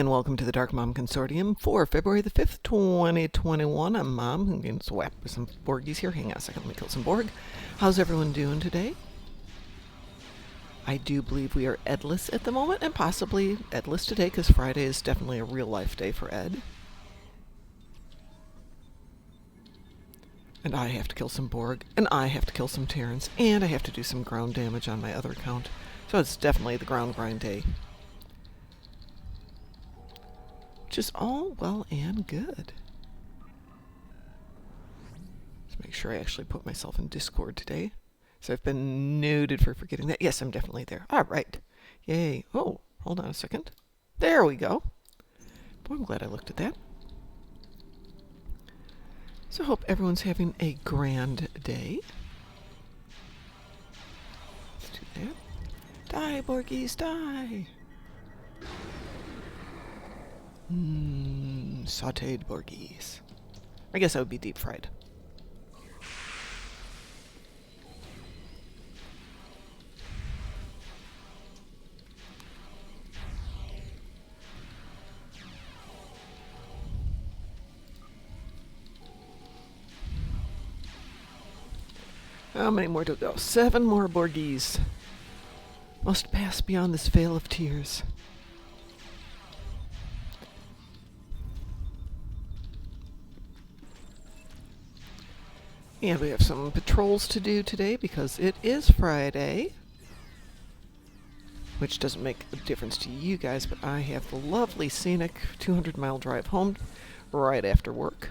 and welcome to the Darkmom Consortium for February the 5th, 2021. I'm Mom. I'm getting swapped with some Borgies here. Hang on a second, let me kill some Borg. How's everyone doing today? I do believe we are Edless at the moment, and possibly Edless today, because Friday is definitely a real-life day for Ed. And I have to kill some Borg, and I have to kill some Terrans, and I have to do some ground damage on my other account. So it's definitely the ground grind day. Which is all well and good. Let's make sure I actually put myself in Discord today. So I've been noted for forgetting that. Yes, I'm definitely there. All right. Yay. Oh, hold on a second. There we go. Boy, I'm glad I looked at that. So I hope everyone's having a grand day. Let's do that. Die, Borgies, die! Sauteed Borgies. I guess that would be deep fried. How many more to go? 7 more Borgies. Must pass beyond this veil of tears. And we have some patrols to do today because it is Friday. Which doesn't make a difference to you guys, but I have the lovely scenic 200-mile drive home right after work.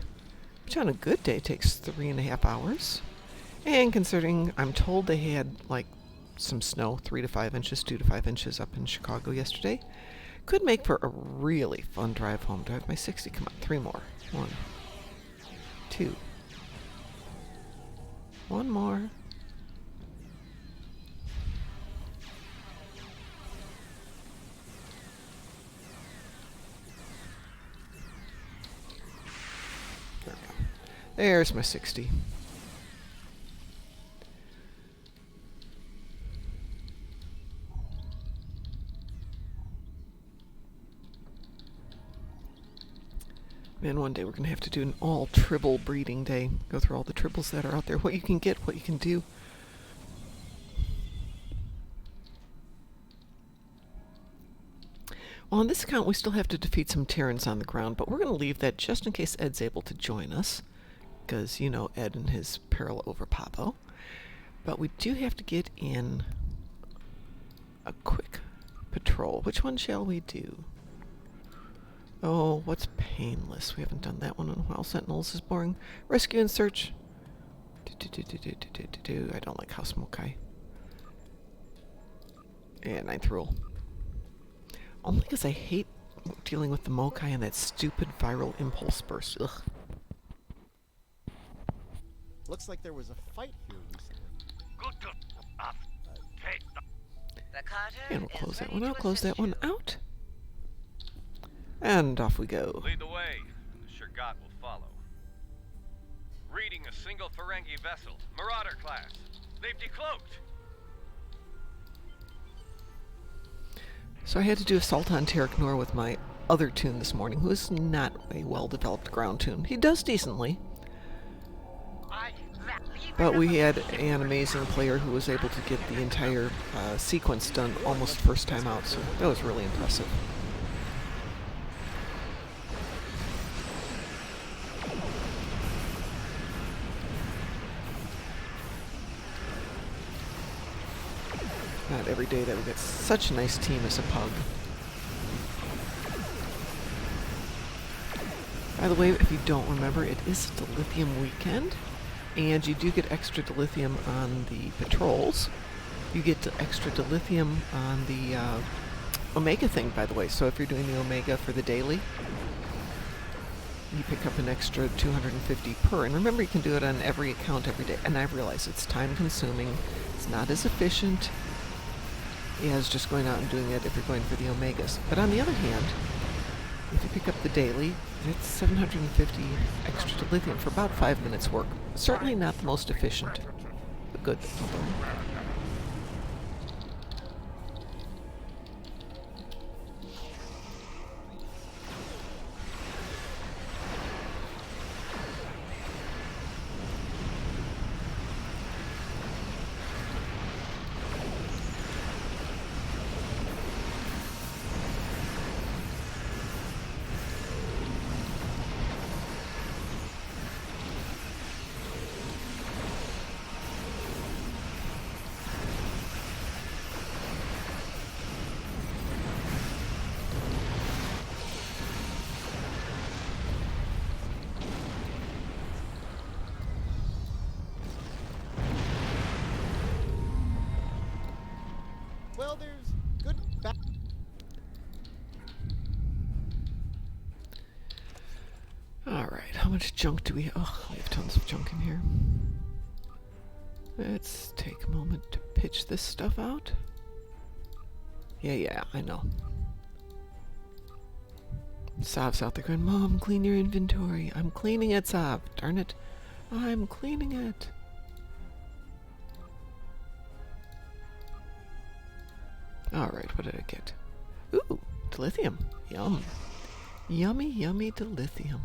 Which on a good day takes 3.5 hours. And considering I'm told they had like some snow, 3 to 5 inches, 2 to 5 inches up in Chicago yesterday, could make for a really fun drive home. Do I have my 60? Come on, 3 more. 1, 2. 1 more. There we go. There's my 60. Man, one day we're going to have to do an all-tribble breeding day. Go through all the tribbles that are out there. What you can get, what you can do. Well, on this account, we still have to defeat some Terrans on the ground, but we're going to leave that just in case Ed's able to join us. Because, you know, Ed and his peril over Pahvo. But we do have to get in a quick patrol. Which one shall we do? Oh, what's painless? We haven't done that one in a while. Sentinels is boring. Rescue and search. I don't like House Mokai. And 9th rule. Only because I hate dealing with the Mokai and that stupid viral impulse burst. Ugh. Looks like there was a fight here recently. And we'll close that one out. Close that one out. And off we go. Lead the way. The Shurgat will follow. Reading a single Ferengi vessel. Marauder class. They've decloaked. So I had to do Assault on Terracnor with my other toon this morning, who is not a well-developed ground toon. He does decently. But we had an amazing player who was able to get the entire sequence done almost first time out, so that was really impressive. Not every day that we get such a nice team as a pug. By the way, if you don't remember, it is Dilithium weekend, and you do get extra Dilithium on the patrols. You get extra Dilithium on the Omega thing, by the way. So if you're doing the Omega for the daily, you pick up an extra 250 per. And remember, you can do it on every account every day. And I realize it's time-consuming. It's not as efficient as just going out and doing it if you're going for the Omegas. But on the other hand, if you pick up the daily, it's 750 extra Dilithium for about 5 minutes work. Certainly not the most efficient, but good. Well, there's good back. Alright, how much junk do we have? Oh, we have tons of junk in here. Let's take a moment to pitch this stuff out. Yeah, I know. Sav's out there going, Mom, clean your inventory. I'm cleaning it, Sav. Darn it. I'm cleaning it. Alright, what did I get? Ooh, dilithium. Yum. Yummy, yummy dilithium.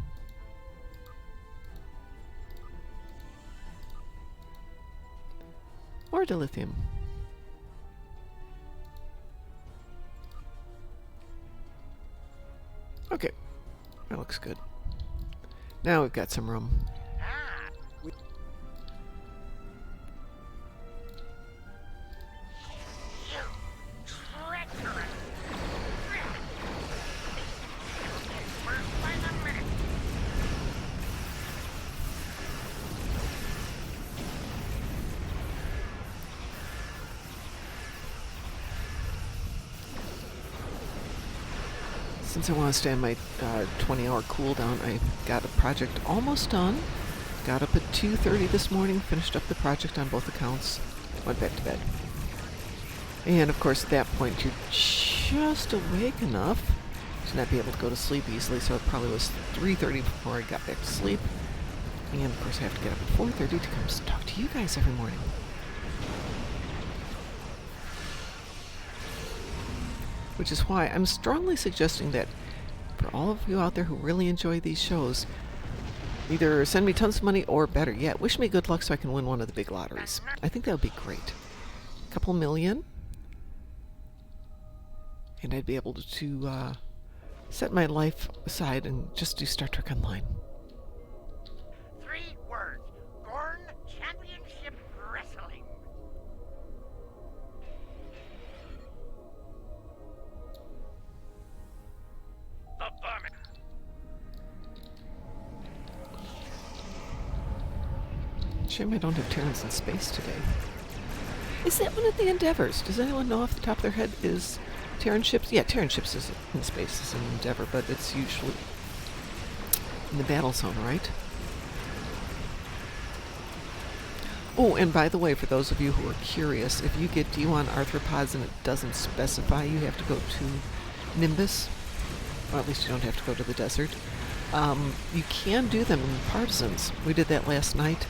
Or dilithium. Okay, that looks good. Now we've got some room. Since I want to stay on my 20-hour cooldown, I got a project almost done. Got up at 2:30 this morning, finished up the project on both accounts, went back to bed. And of course at that point you're just awake enough to not be able to go to sleep easily, so it probably was 3:30 before I got back to sleep. And of course I have to get up at 4:30 to come talk to you guys every morning. Which is why I'm strongly suggesting that for all of you out there who really enjoy these shows, either send me tons of money or, better yet, wish me good luck so I can win one of the big lotteries. I think that would be great. A couple million. And I'd be able to set my life aside and just do Star Trek Online. 3 words. Gorn Championship Wrestling. The Vermin. Shame I don't have Terrans in space today. Is that one of the Endeavors? Does anyone know off the top of their head? Is Terran ships? Yeah, Terran ships is in space is an Endeavor, but it's usually in the battle zone, right? Oh, and by the way, for those of you who are curious, if you get D1 arthropods and it doesn't specify you have to go to Nimbus, or at least you don't have to go to the desert, you can do them in Partisans. We did that last night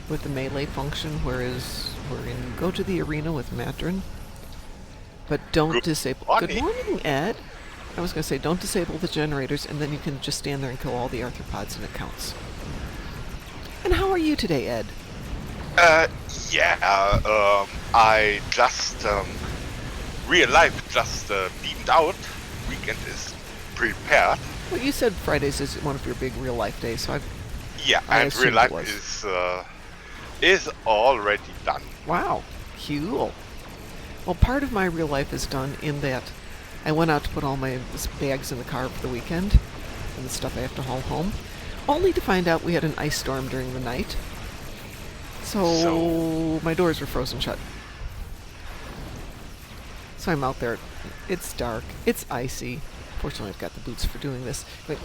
with the melee function, whereas we're in go to the arena with Matron, but don't disable. Good morning, Ed. I was going to say don't disable the generators, and then you can just stand there and kill all the arthropods, and it counts. And how are you today, Ed? I just, real life just beamed out. Weekend is prepared. Well, you said Fridays is one of your big real life days, so Yeah, I and real assumed it life is already done. Wow, cool. Well, part of my real life is done in that I went out to put all my bags in the car for the weekend and the stuff I have to haul home, only to find out we had an ice storm during the night. So my doors were frozen shut. So I'm out there. It's dark. It's icy. Fortunately, I've got the boots for doing this. Like,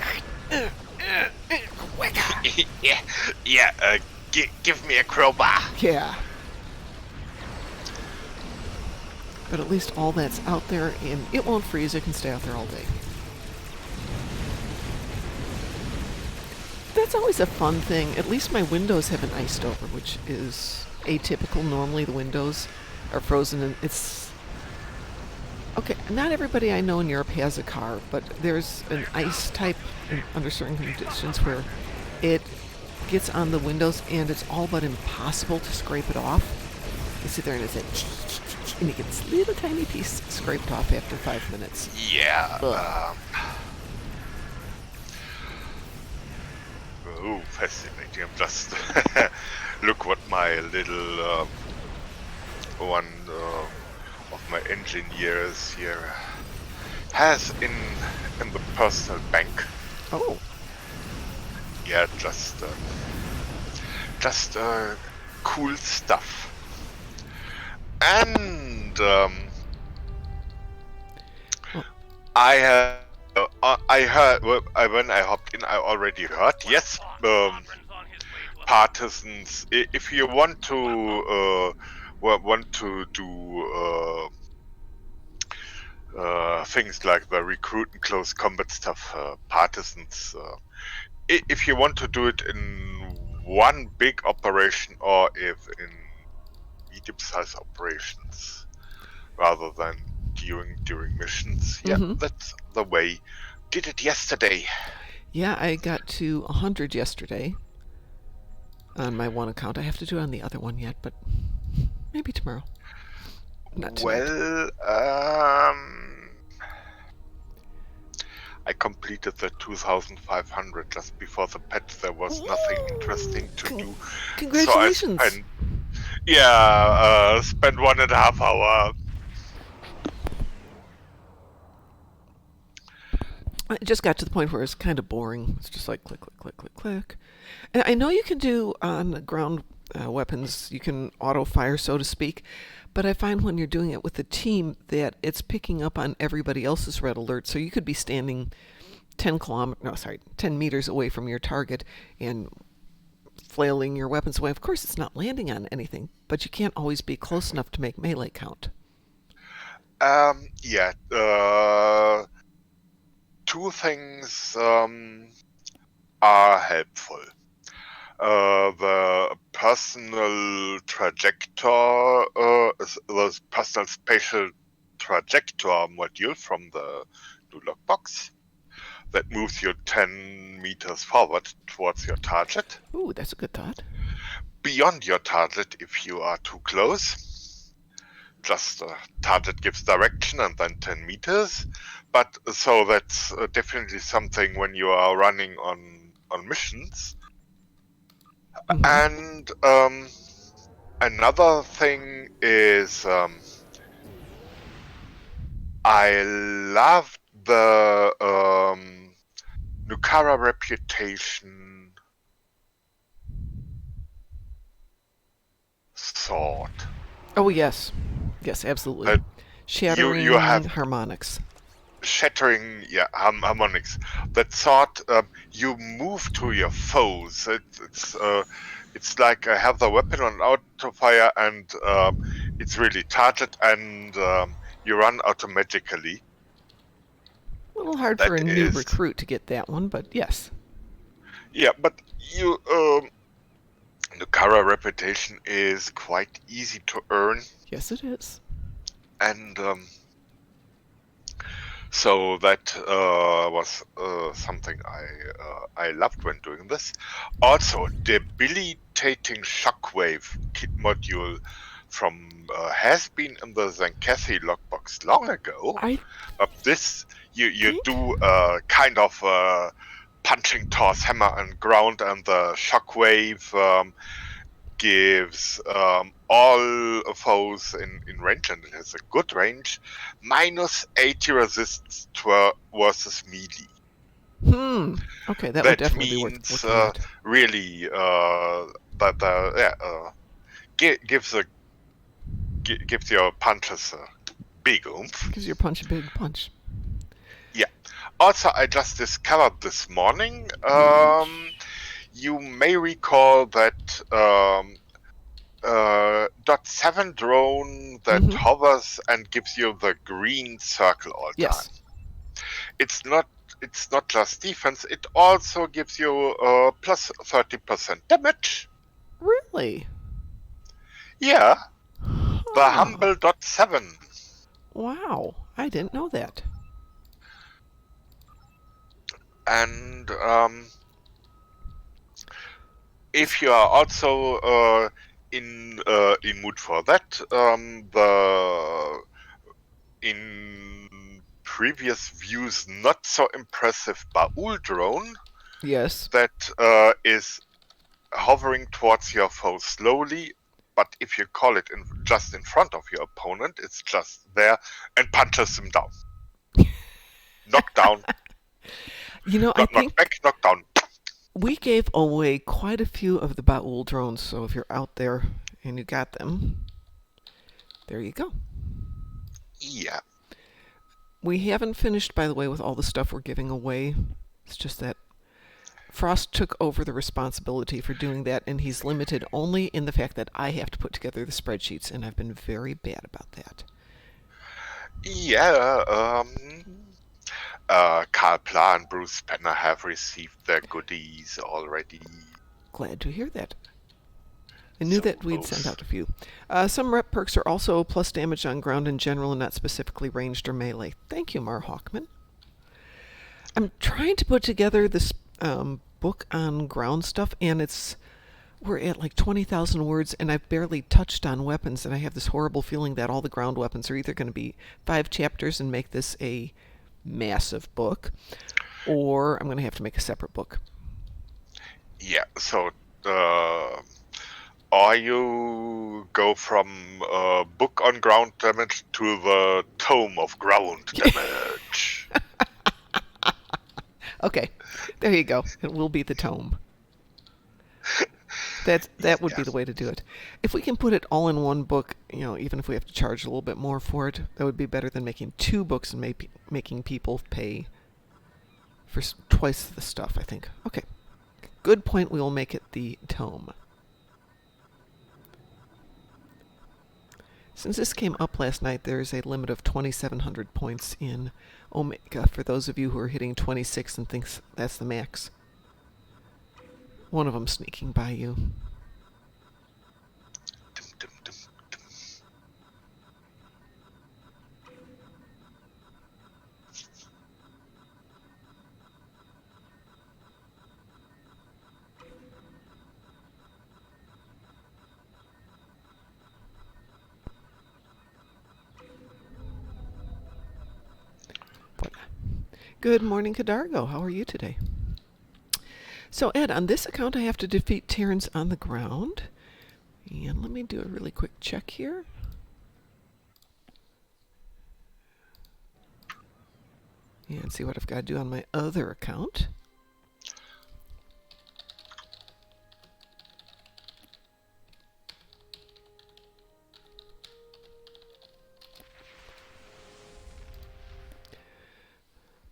Give me a crowbar. yeah. But at least all that's out there, and it won't freeze. It can stay out there all day. That's always a fun thing. At least my windows haven't iced over, which is atypical. Normally the windows are frozen, and it's... Okay, not everybody I know in Europe has a car, but there's an ice type under certain conditions where it gets on the windows, and it's all but impossible to scrape it off. You sit there and it's like... and you get this little tiny piece scraped off after 5 minutes. Yeah. Oh, fascinating. I'm just look what my little one of my engineers here has in the personal bank. Oh. Yeah, just cool stuff. And I heard when I hopped in. I already heard. Yes, partisans. If you want to do things like the recruit and close combat stuff, partisans. If you want to do it in one big operation or if in medium-sized operations rather than during missions, yeah, Mm-hmm. that's the way. Did it yesterday. Yeah, I got to 100 yesterday on my one account. I have to do it on the other one yet, but maybe tomorrow. Not tonight. Well, I completed the 2,500 just before the patch. There was nothing interesting to do, so I Congratulations! spent 1.5 hours. It just got to the point where it's kind of boring. It's just like click, click, click, click, click. And I know you can do on the ground weapons, you can auto fire, so to speak. But I find when you're doing it with a team that it's picking up on everybody else's red alert. So you could be standing 10 meters away from your target and flailing your weapons away. Of course, it's not landing on anything, but you can't always be close enough to make melee count. Yeah. Two things are helpful. The personal trajector, the personal spatial trajector module from the new lockbox that moves you 10 meters forward towards your target. Ooh, that's a good thought. Beyond your target if you are too close. Just target gives direction and then 10 meters. But so that's definitely something when you are running on missions. Mm-hmm. And another thing is I love the Nukara reputation sword. Oh, yes. Yes, absolutely. That Shattering you have harmonics. shattering harmonics. That sword you move to your foes. It's like I have the weapon on auto fire and it's really target and you run automatically. A little hard That for a new is recruit to get that one, but yes. but you the Kara reputation is quite easy to earn, Yes, it is. and so that was something I loved when doing this. Also, debilitating shockwave kit module from has been in the Zankathy logbox long ago. I But this you think. do kind of punching toss hammer and ground, and the shockwave gives all foes in range, and it has a good range, minus 80 resistance versus melee. Okay, that would That definitely be worth means looking at. really gives your punches a big oomph. Gives your punch a big punch. Yeah. Also, I just discovered this morning. You may recall that .7 drone that Mm-hmm. hovers and gives you the green circle all time. Yes. It's not just defense, it also gives you plus 30% damage. Really? Yeah, the Huh. humble .7. Wow. I didn't know that. And if you are also in mood for that, the in previous views not so impressive Baul drone Yes. that is hovering towards your foe slowly, but if you call it just in front of your opponent, it's just there and punches him down. Knock down, I knock back, think knock down. we gave away quite a few of the Baul drones, so if you're out there and you got them, there you go. Yeah. We haven't finished, by the way, with all the stuff we're giving away. It's just that Frost took over the responsibility for doing that, and he's limited only in the fact that I have to put together the spreadsheets, and I've been very bad about that. Yeah, Carl Pla and Bruce Banner have received their goodies already. Glad to hear that. I knew So that we'd sent out a few. Some rep perks are also plus damage on ground in general and not specifically ranged or melee. Thank you, Mar Hawkman. I'm trying to put together this book on ground stuff, and we're at like 20,000 words, and I've barely touched on weapons, and I have this horrible feeling that all the ground weapons are either going to be 5 chapters and make this a massive book, or I'm going to have to make a separate book. Yeah, so or you go from book on ground damage to the tome of ground damage. Okay, there you go. It will be the tome. That would be the way to do it. If we can put it all in one book, even if we have to charge a little bit more for it, that would be better than making 2 books and making people pay for twice the stuff, I think. Okay. Good point. We will make it the tome. Since this came up last night, there is a limit of 2,700 points in Omega for those of you who are hitting 26 and thinks that's the max. One of them sneaking by you. Dum, dum, dum, dum. Good morning, Cadargo. How are you today? So, Ed, on this account, I have to defeat TERRANS on the ground. And let me do a really quick check here. And see what I've got to do on my other account.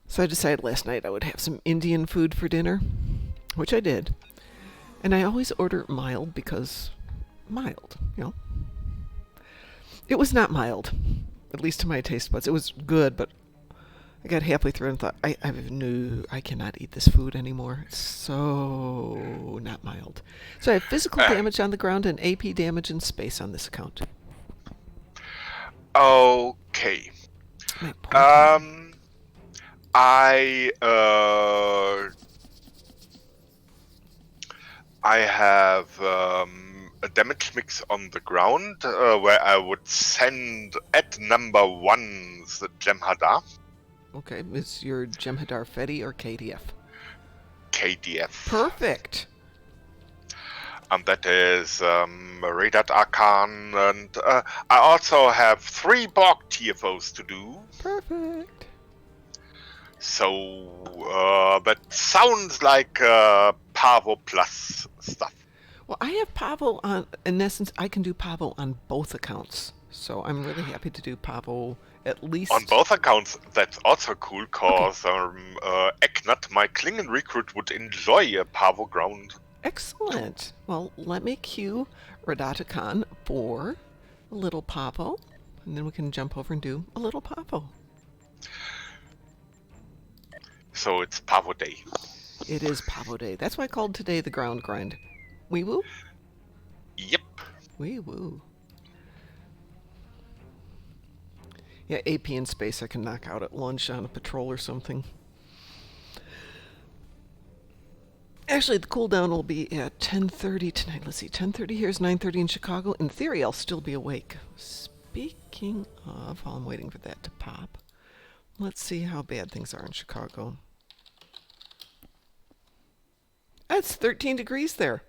So I decided last night I would have some Indian food for dinner, which I did. And I always order mild because mild, It was not mild, at least to my taste buds. It was good, but I got halfway through and thought, I cannot eat this food anymore. It's so not mild. So I have physical damage on the ground and AP damage in space on this account. Okay. I have a damage mix on the ground where I would send at number 1 the Jem'Hadar. Okay, is your Jem'Hadar Fetty or KDF? KDF. Perfect. And that is Radat Arkan, and I also have 3 Borg TFOs to do. Perfect. So that sounds like Pahvo Plus stuff. Well, I have Pahvo on, in essence, I can do Pahvo on both accounts. So I'm really happy to do Pahvo at least. On both accounts, that's also cool, because Eknat, my Klingon recruit, would enjoy a Pahvo ground. Excellent. Well, let me cue Radata Khan for a little Pahvo, and then we can jump over and do a little Pahvo. So it's Pahvo Day. It is Pahvo Day. That's why I called today the ground grind. Wee woo? Yep. Wee woo. Yeah, AP in space I can knock out at lunch on a patrol or something. Actually, the cooldown will be at 10:30 tonight. Let's see, 10:30 here is 9:30 in Chicago. In theory, I'll still be awake. Speaking of, while I'm waiting for that to pop, let's see how bad things are in Chicago. That's 13 degrees there.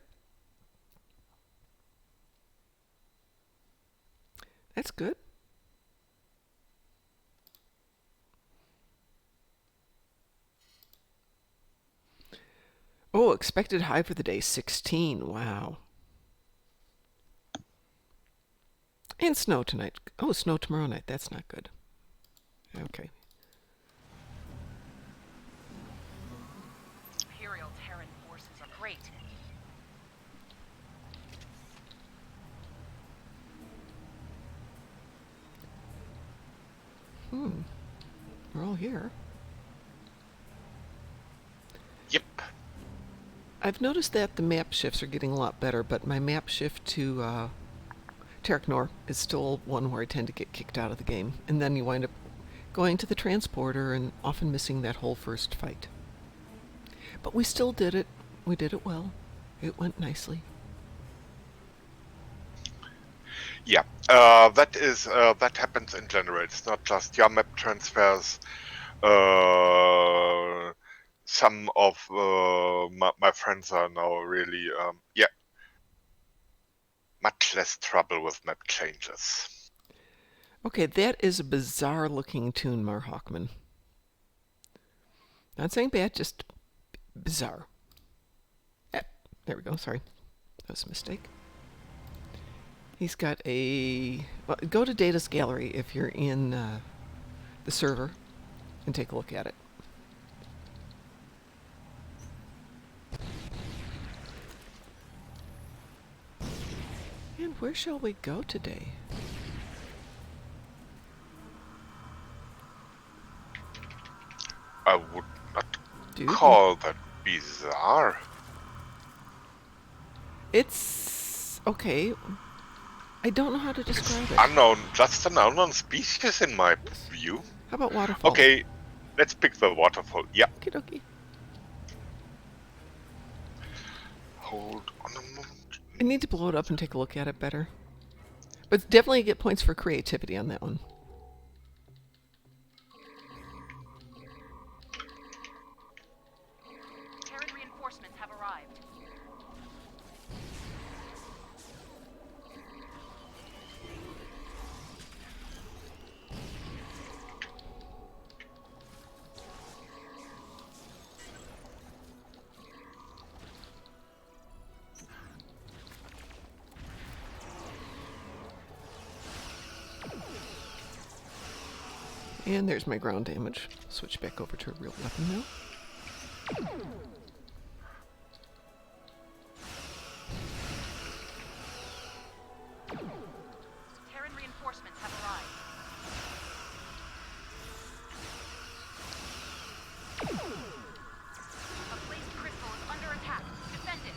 That's good. Oh, expected high for the day, 16. Wow. And snow tonight. Oh, snow tomorrow night. That's not good. Okay. we're all here. Yep. I've noticed that the map shifts are getting a lot better, but my map shift to Terraknor is still one where I tend to get kicked out of the game. And then you wind up going to the transporter and often missing that whole first fight. But we still did it. We did it well. It went nicely. Yeah, that happens in general. It's not just your map transfers. Some of my friends are now really much less trouble with map changes. Okay, that is a bizarre looking tune, Mar Hawkman. Not saying bad, just bizarre. There we go, sorry. That was a mistake. He's got a... Well, go to Data's Gallery if you're in the server and take a look at it. And where shall we go today? I would not Dude, call that bizarre. it's... okay. I don't know how to describe it. Unknown, just an unknown species in my view. How about waterfall? Okay, let's pick the waterfall. Yeah. Okie dokie. Hold on a moment. I need to blow it up and take a look at it better. But definitely get points for creativity on that one. Terran reinforcements have arrived. And there's my ground damage. Switch back over to a real weapon now. Terran reinforcements have arrived. A placed crystal is under attack. Defend it.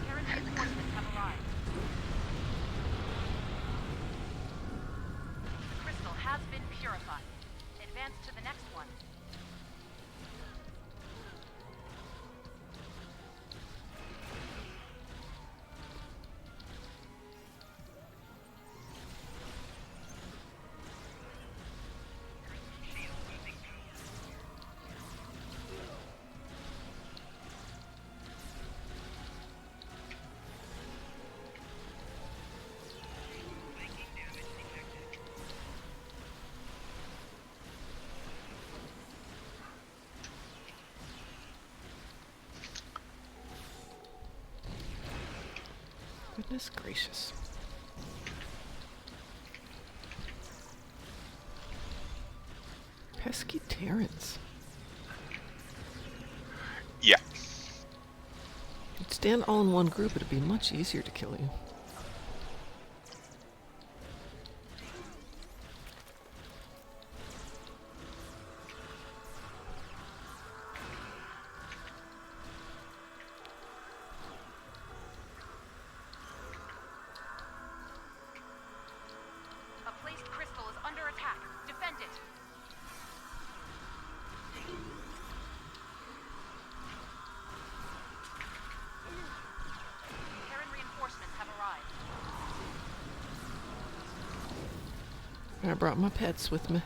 Terran reinforcements have arrived. The crystal has been purified. Advance to the next one. Goodness gracious. Pesky Terrans. Yeah. If you'd stand all in one group, it'd be much easier to kill you. A placed crystal is under attack. Defend it. Terran reinforcements have arrived. I brought my pets with me.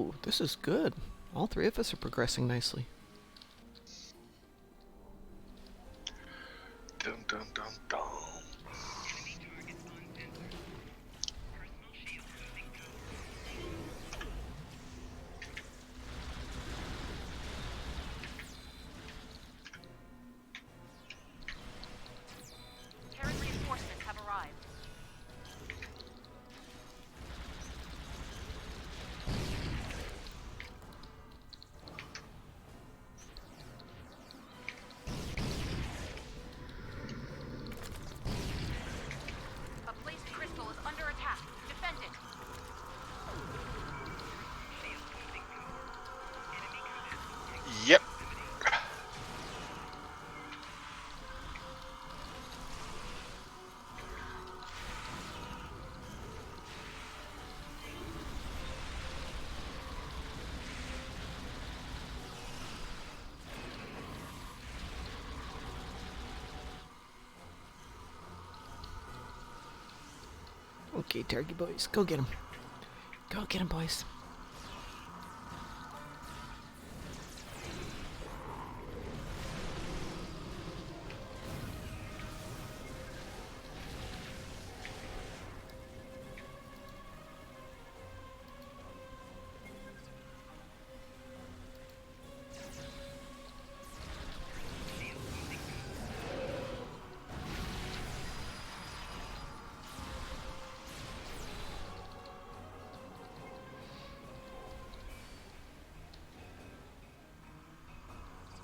Ooh, this is good. All three of us are progressing nicely. Dun, dun, dun, dun. Terran reinforcements have arrived. A placed crystal is under attack. Defend it. Yep. Okay, Target boys, go get him. Go get him, boys.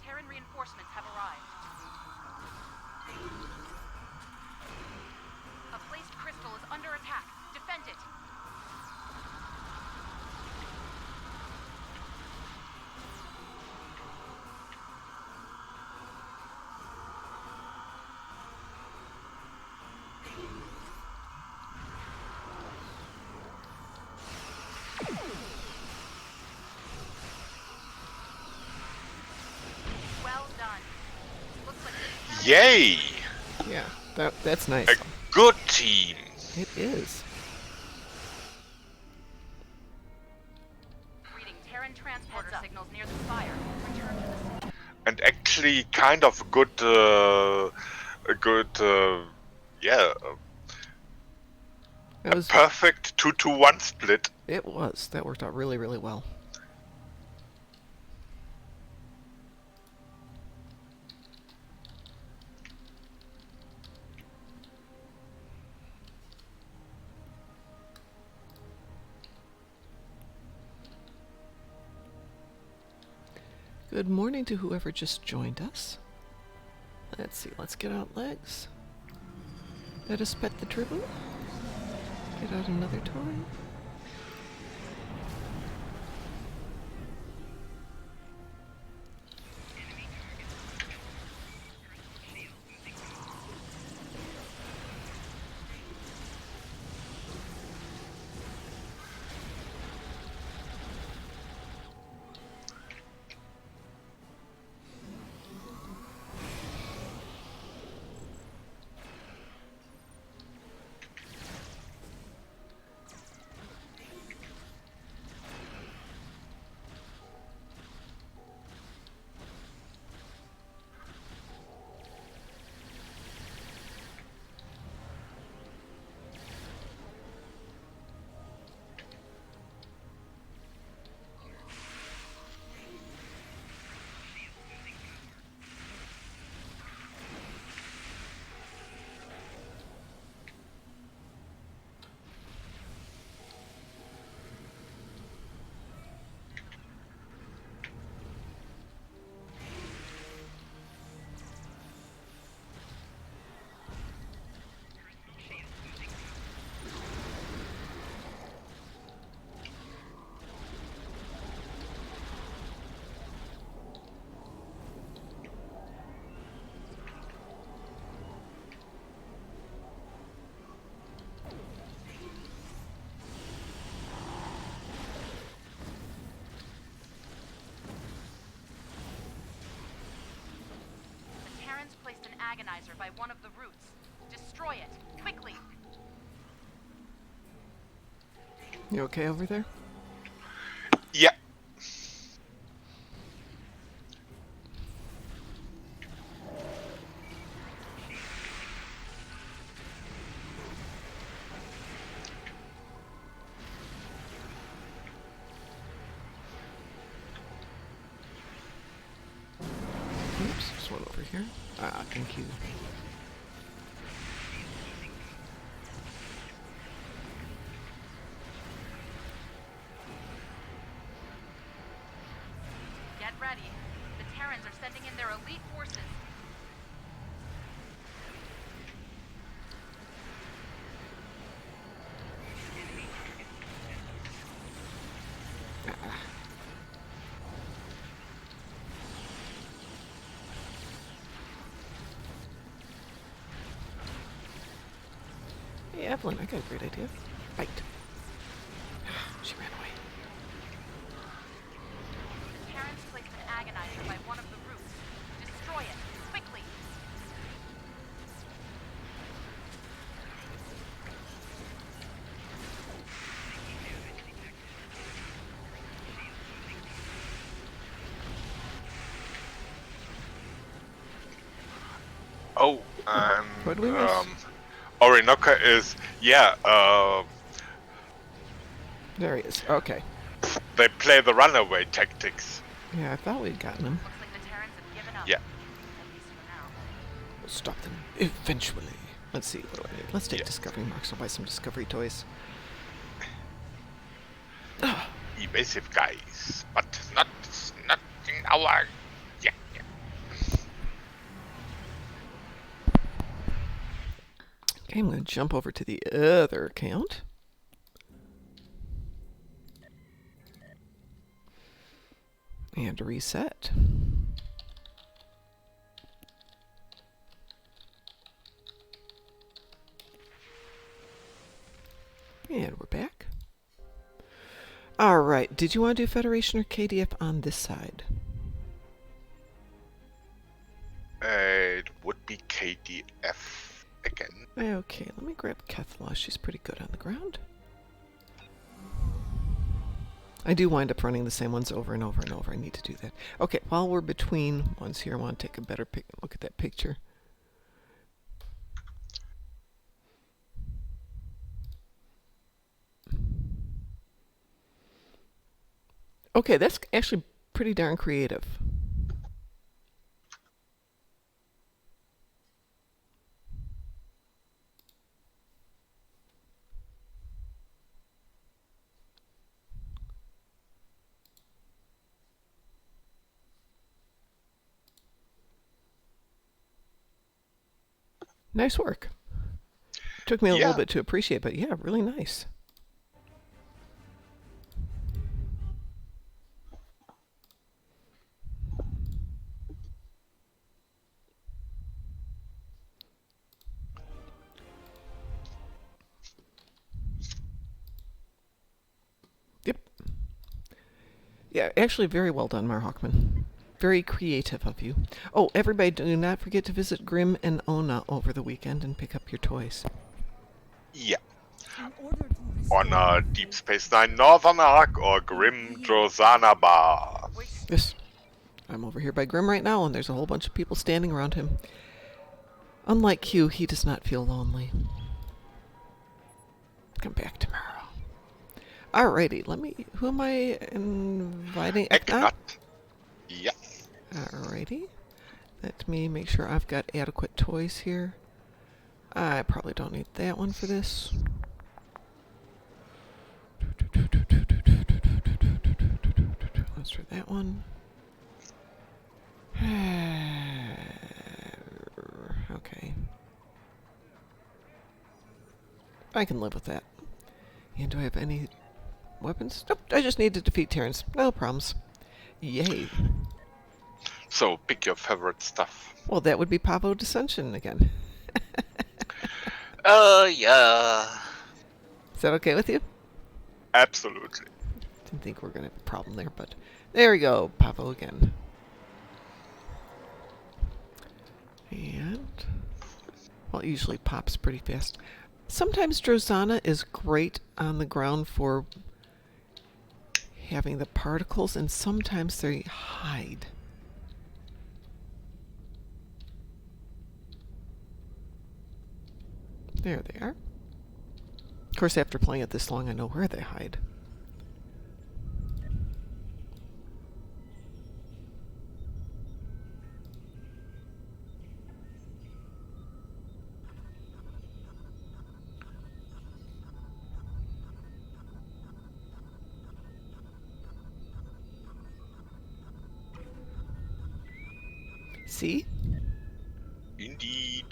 Terran reinforcements have arrived. A placed crystal is under attack. Defend it. Well done. Looks like this Yay! Yeah, that's nice. A good team. It is. reading Terran transporter signals near the spire. Return to the city. And actually kind of a good, yeah, That was. perfect 2-to-1 split. It was. That worked out really, really well. Good morning to whoever just joined us. Let's see, let's get out legs. Let us pet the dribble. Get out another toy. The Terrans placed an agonizer by one of the routes. Destroy it, quickly. You okay over there? Yeah. Oops, there's one over here. Ah, thank you. Get ready. The Terrans are sending in their elite forces. Hey, Evelyn, I got a great idea. Bite. She ran away. The Terrans placed an agonizer by one of the routes. Destroy it, quickly! Oh, What do we and miss? Orinoco is, yeah, There he is. Okay. they play the runaway tactics. Yeah, I thought we'd gotten him. Looks like the Terrans have given up. Yeah. At least for now. We'll stop them eventually. Let's see. What do I need? Let's take Yeah. Discovery Marks. I'll buy some Discovery toys. Evasive guys, but not in our. Yeah. Okay, I'm going to jump over to the other account. And reset. And we're back. All right. Did you want to do Federation or KDF on this side? It would be KDF again. Okay, let me grab Kethla. She's pretty good on the ground. I do wind up running the same ones over and over and over. I need to do that. Okay, while we're between ones here, I want to take a better look at that picture. Okay, that's actually pretty darn creative. Nice work. Took me a little Yeah. bit to appreciate, but yeah, really nice. Yep. Yeah, actually very well done, Mar Hawkman. Very creative of you. Oh, everybody, do not forget to visit Grim and Ona over the weekend and pick up your toys. Yeah. In order to restore On Deep Space Nine Northern Arc or Grim Drosana Bar. Yes. I'm over here by Grim right now, and there's a whole bunch of people standing around him. Unlike Q, he does not feel lonely. Come back tomorrow. Alrighty, who am I inviting? Eknut. Yeah. Alrighty. Let me make sure I've got adequate toys here. I probably don't need that one for this. Let's try that one. Okay. I can live with that. And do I have any weapons? Nope, I just need to defeat Terrans. No problems. Yay. So pick your favorite stuff. Well, that would be Pahvo Disseneion again. Yeah. Is that okay with you? Absolutely. Didn't think we were going to have a problem there, but there we go. Pahvo again. And, well, it usually pops pretty fast. Sometimes Drosana is great on the ground for having the particles, and sometimes they hide. There they are. Of course, after playing it this long, I know where they hide. See? Indeed.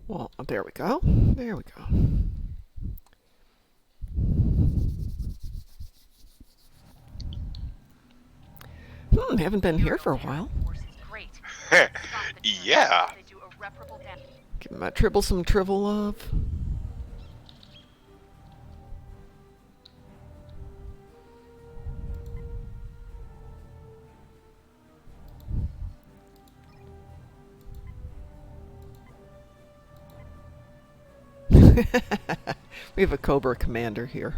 Well, there we go. There we go. Haven't been here for a while. Force is great. Yeah. They do irreparable damage. Give my Tribble some Tribble love. We have a Cobra commander here.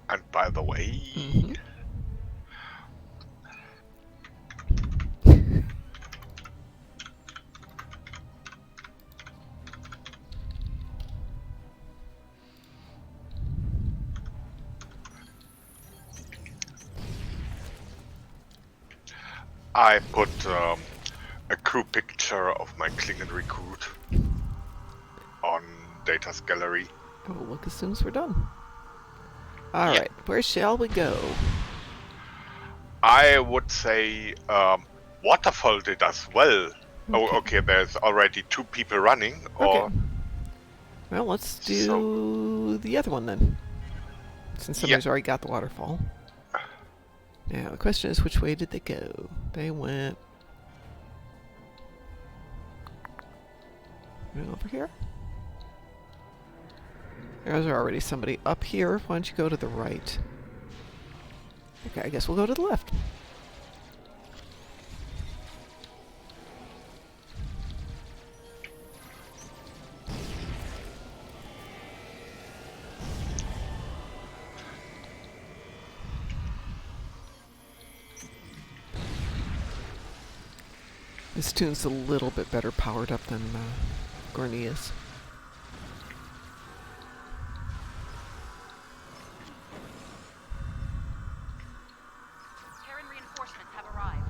And by the way, I put a crew picture of my Klingon recruit on Data's gallery. We'll look as soon as we're done. Alright, where shall we go? I would say Waterfall did as well. Oh, okay, there's already 2 people running. Or Okay. Well, let's do the other one then. Since somebody's already got the waterfall. Now, the question is, which way did they go? They went over here. There's already somebody up here. Why don't you go to the right? Okay, I guess we'll go to the left. This tune's a little bit better powered up than Gornia's. Terran reinforcements have arrived.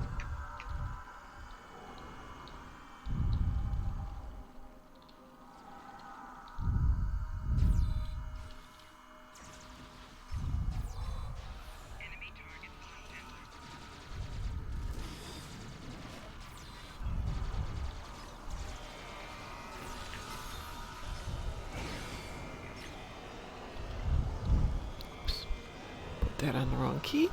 Put that on the wrong key.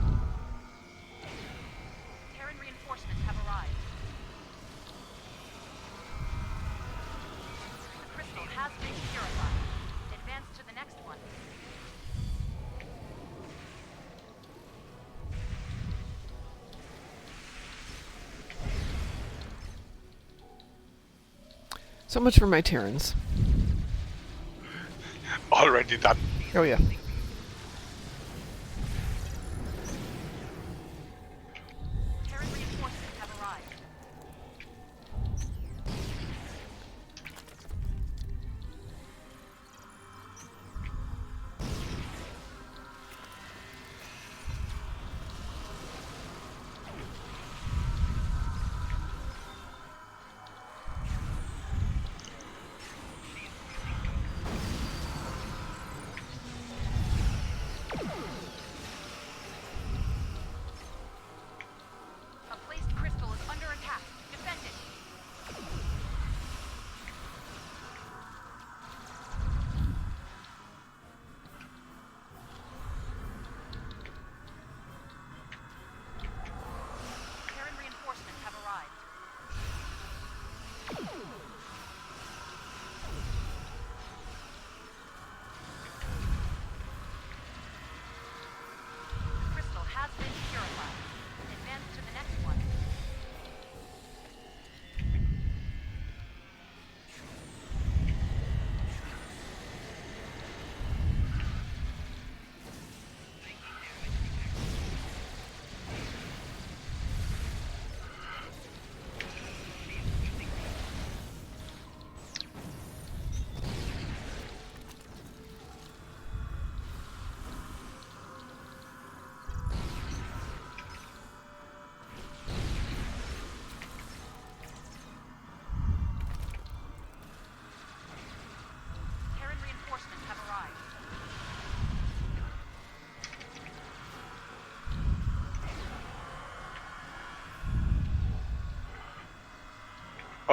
Terran reinforcements have arrived. The crystal has been purified. Advance to the next one. So much for my Terrans. already done. Oh yeah.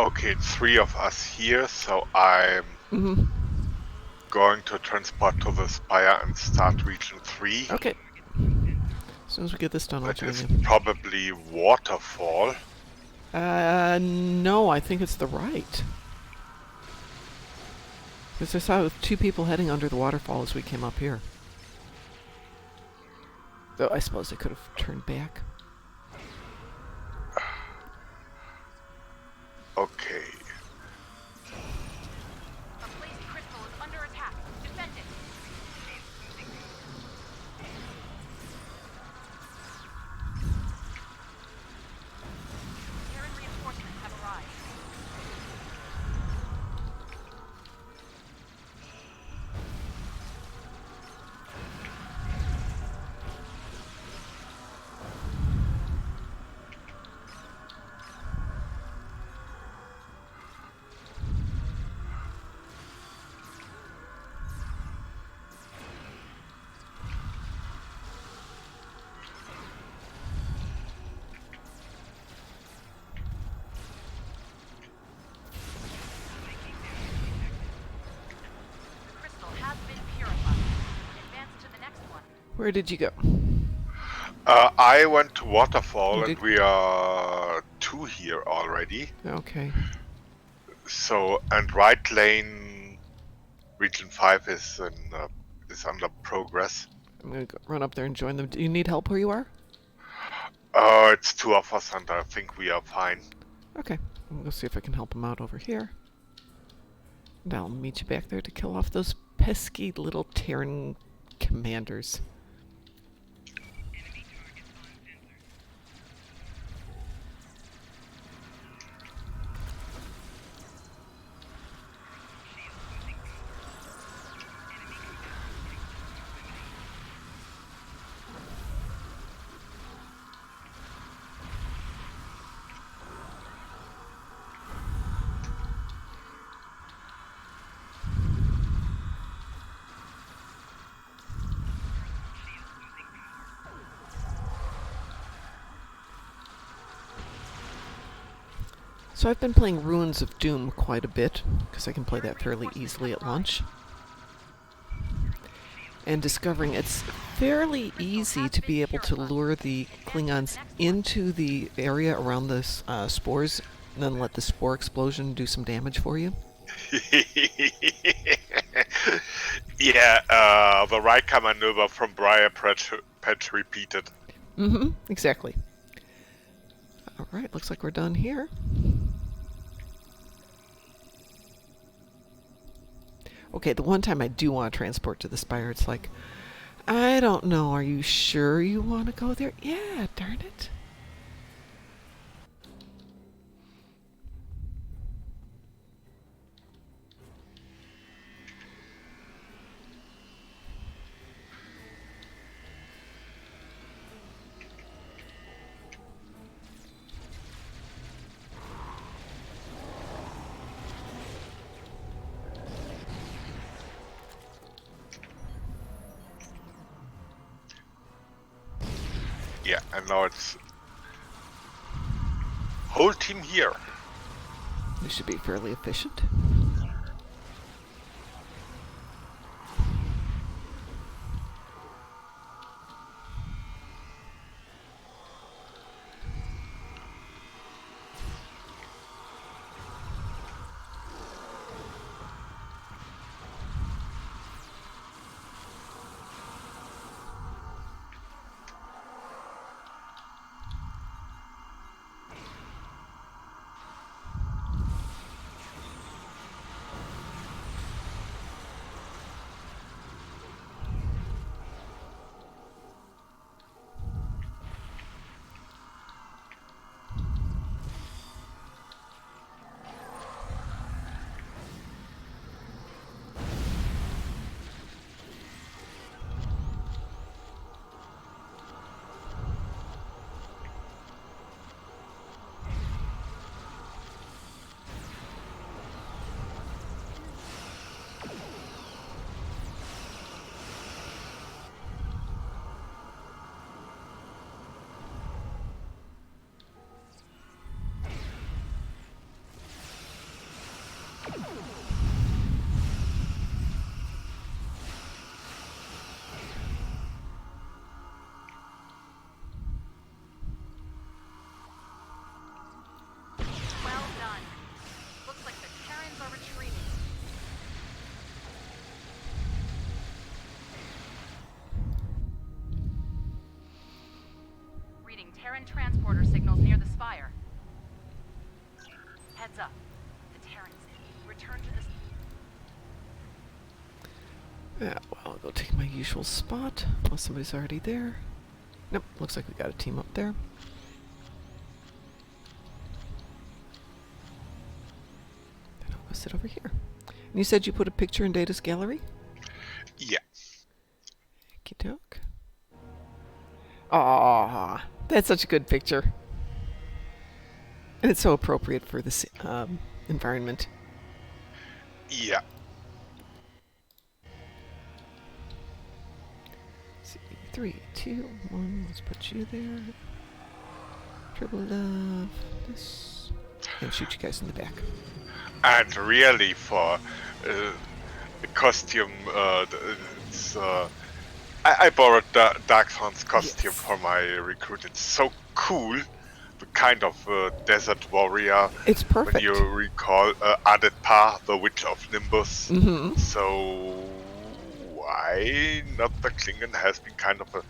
Okay, 3 of us here, so I'm Mm-hmm. going to transport to the spire and start region 3. Okay. As soon as we get this done, I'll That join is you. probably waterfall. No, I think it's the right. Because I saw 2 people heading under the waterfall as we came up here. Though I suppose I could have turned back. Okay. A placed crystal is under attack. Defend it. Terran reinforcements have arrived. The crystal has been purified. Advance to the next one. Where did you go? I went to waterfall You and did? we are 2 here already. Okay. So, and right lane region 5 is under progress. I'm gonna run up there and join them. Do you need help where you are? It's 2 of us and I think we are fine. Okay. I'm gonna see if I can help them out over here. And I'll meet you back there to kill off those pesky little Terran commanders. So I've been playing Ruins of Doom quite a bit, because I can play that fairly easily at lunch. And discovering it's fairly easy to be able to lure the Klingons into the area around the spores, and then let the spore explosion do some damage for you. Yeah, the Riker maneuver from Briar Patch repeated. Mm-hmm, exactly. Alright, looks like we're done here. Okay, the one time I do want to transport to the Spire, it's like, I don't know, are you sure you want to go there? Yeah, darn it. Yeah, and now it's whole team here. This should be fairly efficient. Terran transporter signals near the spire. Heads up. The Terrans. Return to the... Yeah, well, I'll go take my usual spot, unless somebody's already there. Nope, looks like we got a team up there. Then I'll go sit over here. And you said you put a picture in Data's gallery? Yeah. Okey doke. Aww, that's such a good picture. And it's so appropriate for this environment. Yeah. Let's see, 3, 2, 1. Let's put you there. Triple love. This. And shoot you guys in the back. And really, for the costume, it's, I borrowed Darkmom's costume Yes. for my recruit. It's so cool. The kind of desert warrior. It's perfect. When you recall Adepa, the Witch of Nimbus. Mm-hmm. So why not the Klingon has been kind of a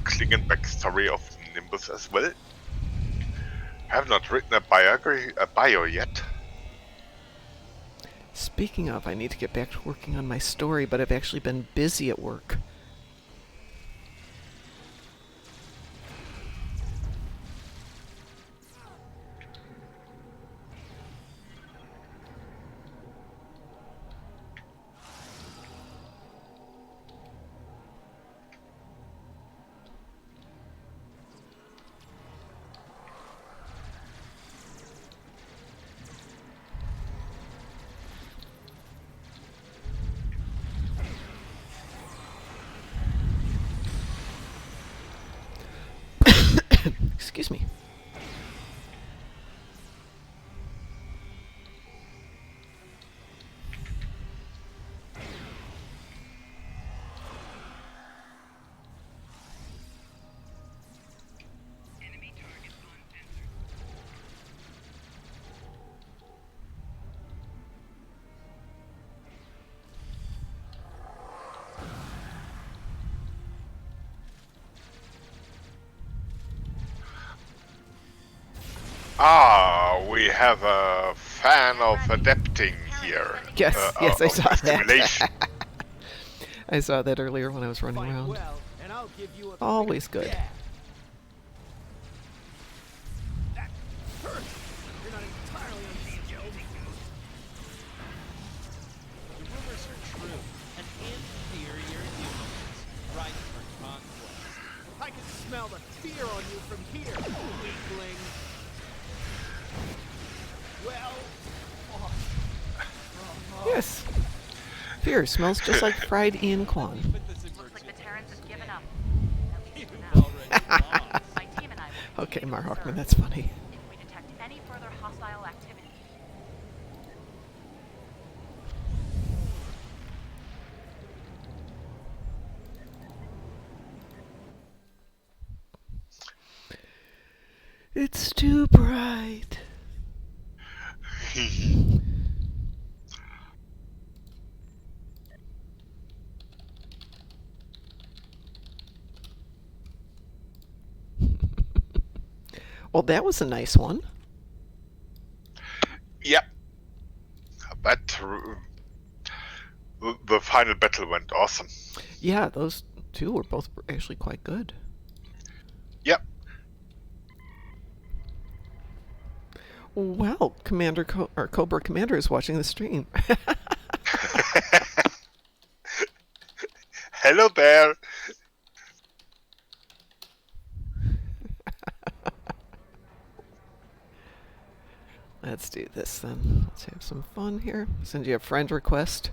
Klingon backstory of Nimbus as well? Have not written a bio yet. Speaking of, I need to get back to working on my story, but I've actually been busy at work. Excuse me. Ah, we have a fan of adapting here. Yes, yes, I of saw that. simulation. I saw that earlier when I was running Fight around. well, and I'll give you a Always good. Yeah. That hurts. You're not entirely unskilled. The rumors are true. An inferior humans ripe for conquest. I can smell the fear on you from here, weakling. Well, Yes. Fear smells just like fried Ian Kwan. Looks like the Terrans have given up. At least for now. My team and I will Okay, continue Mar to Hoffman, serve that's funny. if we detect any further hostile activity. It's too bright. Well, that was a nice one. Yep. But the final battle went awesome. Yeah, those two were both actually quite good. Yep. Well, Cobra Commander is watching the stream. Hello there. Let's do this then. Let's have some fun here. Send you a friend request.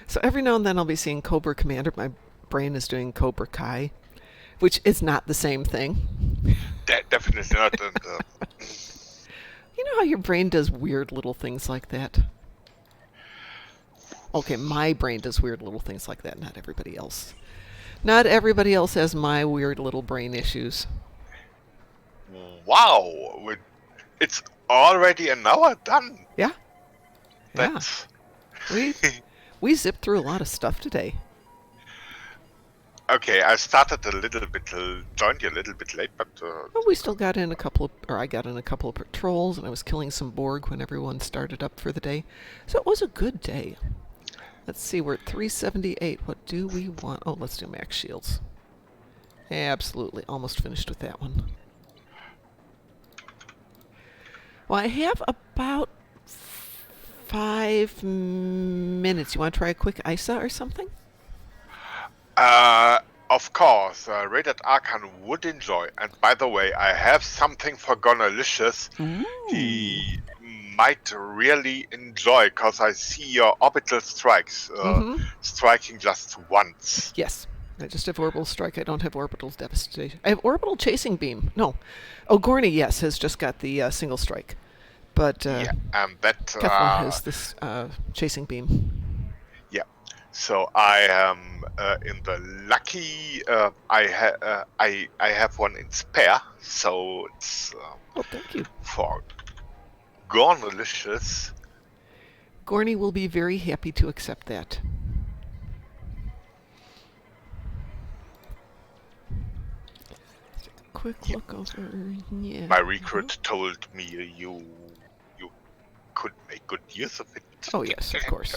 So every now and then I'll be seeing Cobra Commander. My brain is doing Cobra Kai, which is not the same thing. Definitely not. You know how your brain does weird little things like that? Okay, my brain does weird little things like that, not everybody else. Not everybody else has my weird little brain issues. Wow. It's already an hour done. Yeah. Yeah. That's We zipped through a lot of stuff today. Okay, I started a little bit, joined you a little bit late, but Well, we still got in a couple of, or I got in a couple of patrols, and I was killing some Borg when everyone started up for the day. So it was a good day. Let's see, we're at 378. What do we want? Oh, let's do max shields. Absolutely, almost finished with that one. Well, I have about 5 minutes. You want to try a quick ISA or something? of course, Rated Archon would enjoy. And by the way, I have something for Gonalicious. He might really enjoy, because I see your orbital strikes striking just once. Yes. I just have orbital strike. I don't have orbital devastation. I have orbital chasing beam. No. Oh, Gorny, yes, has just got the single strike. But Yeah, and that Kefla has this chasing beam. yeah. So I am in the lucky. I have one in spare, so it's Oh, thank you. for Gornalicious. Gorny will be very happy to accept that. Let's take a quick look over. Yeah. My recruit told me you could make good use of it. Oh, yes, of course.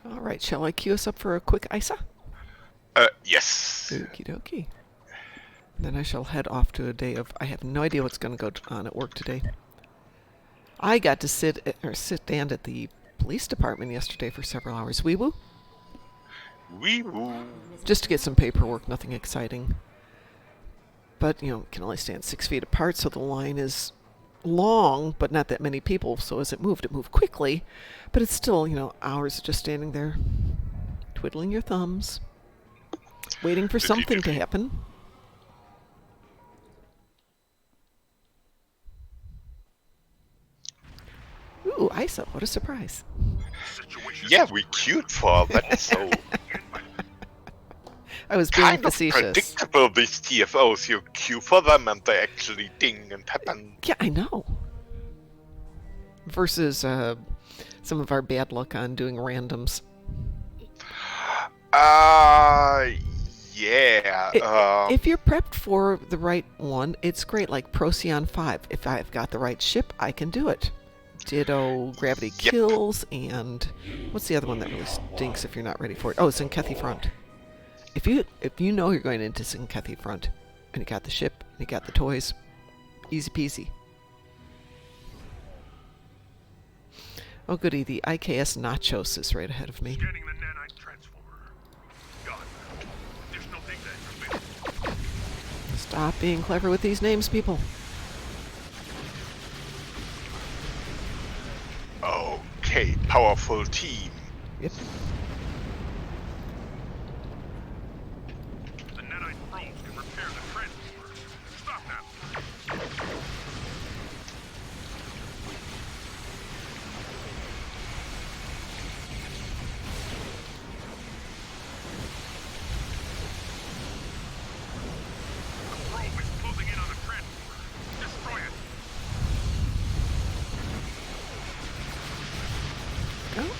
All right, shall I queue us up for a quick ISA? Yes. Okie dokie. Then I shall head off to a day of. I have no idea what's going to go on at work today. I got to sit stand at the police department yesterday for several hours. Wee woo. Wee woo. Just to get some paperwork, nothing exciting. But, you know, can only stand 6 feet apart, so the line is long, but not that many people. So as it moved quickly. But it's still, you know, hours of just standing there, twiddling your thumbs, waiting for something to happen. Ooh, ISO, what a surprise. Yeah, we queued for that, so I was being kind of facetious. predictable, these TFOs. You queue for them and they actually ding and happen. Yeah, I know. Versus some of our bad luck on doing randoms. Yeah. If you're prepped for the right one, it's great. Like Procyon 5. If I've got the right ship, I can do it. Ditto Gravity Yep. Kills, and what's the other one that really stinks if you're not ready for it? Oh, Sinkethi Front. If you know you're going into Sinkethi Front, and you got the ship, and you got the toys, easy peasy. Oh goody, the IKS Nachos is right ahead of me. Scanning the nanite transformer. God, there's no big there. Stop being clever with these names, people. Okay, powerful team. Yep. The nanite probes can repair the transformer. Stop now. The probe is closing in on the transformer. Destroy it. Oh.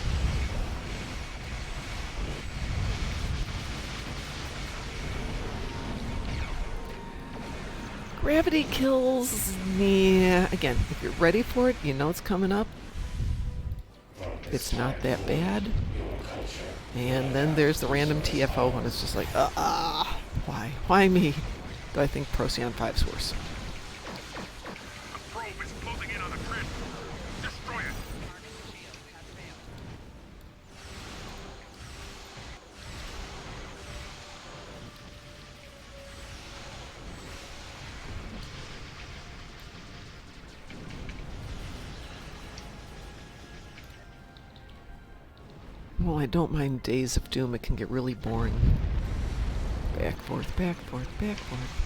Gravity Kills. Yeah. Again, if you're ready for it, you know it's coming up. It's not that bad. And then there's the random TFO one. It's just like, why? Why me? But I think Procyon 5's worse. The probe is closing in on the transformer. Destroy it. Well, I don't mind Days of Doom. It can get really boring. Back, forth, back, forth, back, forth.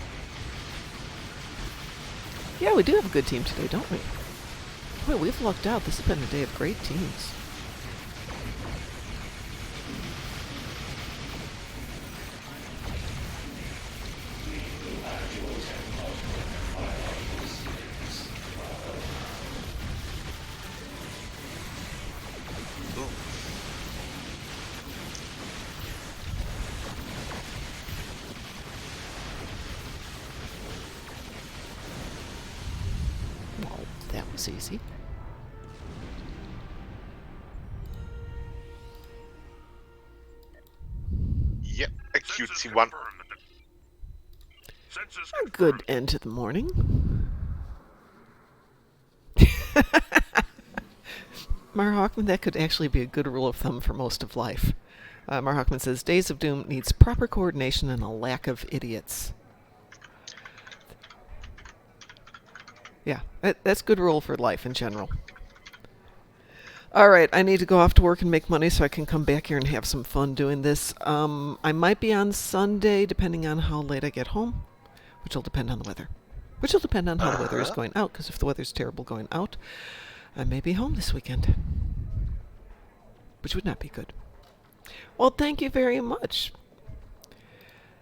Yeah, we do have a good team today, don't we? Boy, we've lucked out. This has been a day of great teams. was easy. Yep, a Census cutesy one. confirmed that Census A good confirmed. end to the morning. Mar Hawkman, that could actually be a good rule of thumb for most of life. Mar Hawkman says, Days of Doom needs proper coordination and a lack of idiots. Yeah, that's good rule for life in general. All right, I need to go off to work and make money so I can come back here and have some fun doing this. I might be on Sunday, depending on how late I get home, which will depend on the weather. Which will depend on how the weather is going out, because if the weather's terrible going out, I may be home this weekend, which would not be good. Well, thank you very much.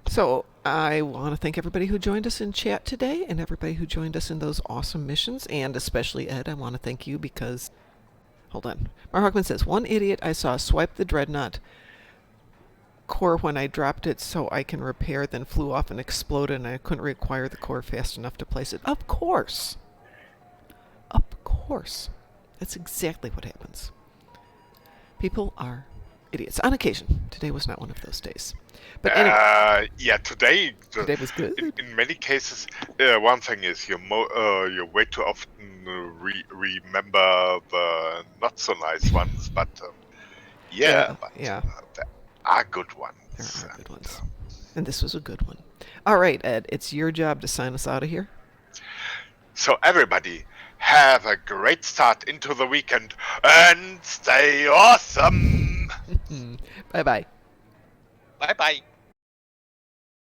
So, I want to thank everybody who joined us in chat today and everybody who joined us in those awesome missions, and especially Ed, I want to thank you because... Hold on. Mar Hawkman says, one idiot I saw swipe the dreadnought core when I dropped it so I can repair, then flew off and exploded, and I couldn't reacquire the core fast enough to place it. Of course. Of course. That's exactly what happens. People are idiots. On occasion. Today was not one of those days. But anyway. Yeah, today Was good. In many cases, one thing is you way too often remember the not so nice ones, but Yeah. there are good ones. There are good ones. And this was a good one. All right, Ed, it's your job to sign us out of here. So everybody, have a great start into the weekend and stay awesome! Bye-bye. Bye-bye.